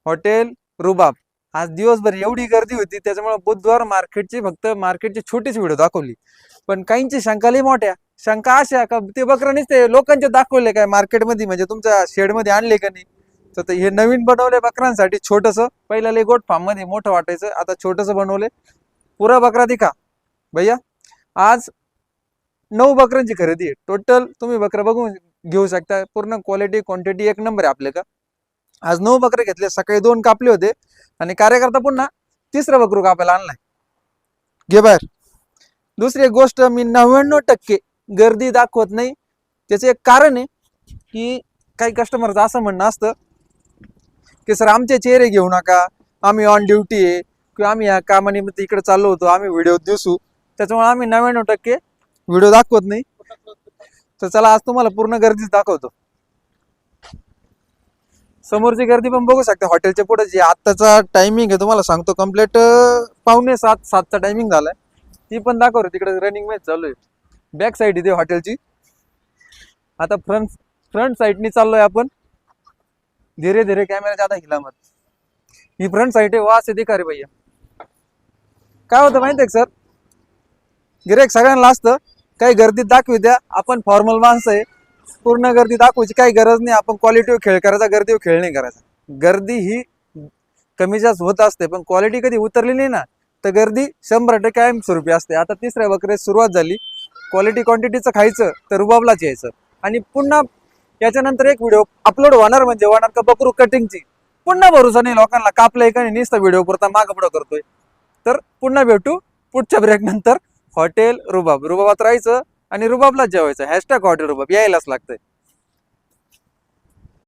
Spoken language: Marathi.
हॉटेल रुबाब. आज दिवसभर एवढी गर्दी होती, त्याच्यामुळे बुधवार मार्केटची छोटीच व्हिडिओ दाखवली. पण काहींची शंका लई मोठ्या. शंका अशा का ते बकरं नुसते लोकांचे दाखवले काय मार्केटमध्ये, म्हणजे तुमच्या शेडमध्ये आणले का नाही. तर हे नवीन बनवले बकरांसाठी छोटस. पहिला लई गोट फार्म मध्ये मोठं वाटायचं, आता छोटस बनवले. पुरा बकरा दिखा भैया. आज 9 बकरांची खरेदी आहे टोटल. तुम्ही बकरा बघून घेऊ शकता. पूर्ण क्वालिटी क्वांटिटी एक नंबर आहे आपल्या का. आज 9 बकरे घेतले. सकाळी 2 कापले होते आणि कार्यकर्ता पुन्हा 3रं बकरू कापायला आणलाय. घे बाहेर. दुसरी एक गोष्ट, मी 99% गर्दी दाखवत नाही. त्याचे एक कारण आहे की काही कस्टमरचं असं म्हणणं असतं की सर आमचे चेहरे घेऊ नका, आम्ही ऑन ड्युटी आहे किंवा आम्ही या कामानिमित्त इकडे चाललो होतो, आम्ही व्हिडिओ दिसू. त्याच्यामुळे आम्ही 99% व्हिडिओ दाखवत नाही. तर चला आज तुम्हाला पूर्ण गर्दीच दाखवतो. समोरची गर्दी पण बघू शकता. हॉटेलच्या पुढे जी आत्ताचा टायमिंग आहे तुम्हाला सांगतो, कम्प्लीट 6:45-7चा टायमिंग झालाय. ती पण दाखवतो. तिकडे रनिंग मॅच चालू आहे. बॅक साईड इथे हॉटेलची. आता फ्रंट साईडनी चाललोय आपण. धीरे धीरे कॅमेरा ज्यादा हिला मत. ही फ्रंट साईड आहे. वास येते का रे भैया. काय होतं माहितीये का सर, गिऱ्हाईक सगळ्यांना असतं काही गर्दीत दाखवी द्या, आपण फॉर्मल माणसं आहे, पूर्ण गर्दी दाखवायची काही गरज नाही. आपण क्वालिटीवर खेळ करायचा, गर्दीवर खेळ नाही करायचा. गर्दी ही कमी जास्त होत असते, पण क्वालिटी कधी उतरली नाही ना तर गर्दी 100% कायमस्वरूपी असते. आता 3ऱ्या बकरीत सुरुवात झाली. क्वालिटी क्वांटिटीचं खायचं तर रुबाबलाच यायचं. आणि पुन्हा याच्यानंतर एक व्हिडिओ अपलोड होणार, म्हणजे होणार का बकरू कटिंगची. पुन्हा भरोसा नाही लोकांना, कापलंय का नाही नुसता व्हिडिओ पुरता मागं पुढं करतोय. तर पुन्हा भेटू पुढच्या ब्रेक नंतर. हॉटेल रुबाब, रुबाबात राहायचं आणि रुबाबलाच जेवायचं. हॅशटॅग हॉटेल रुबाब यायलाच लागतंय.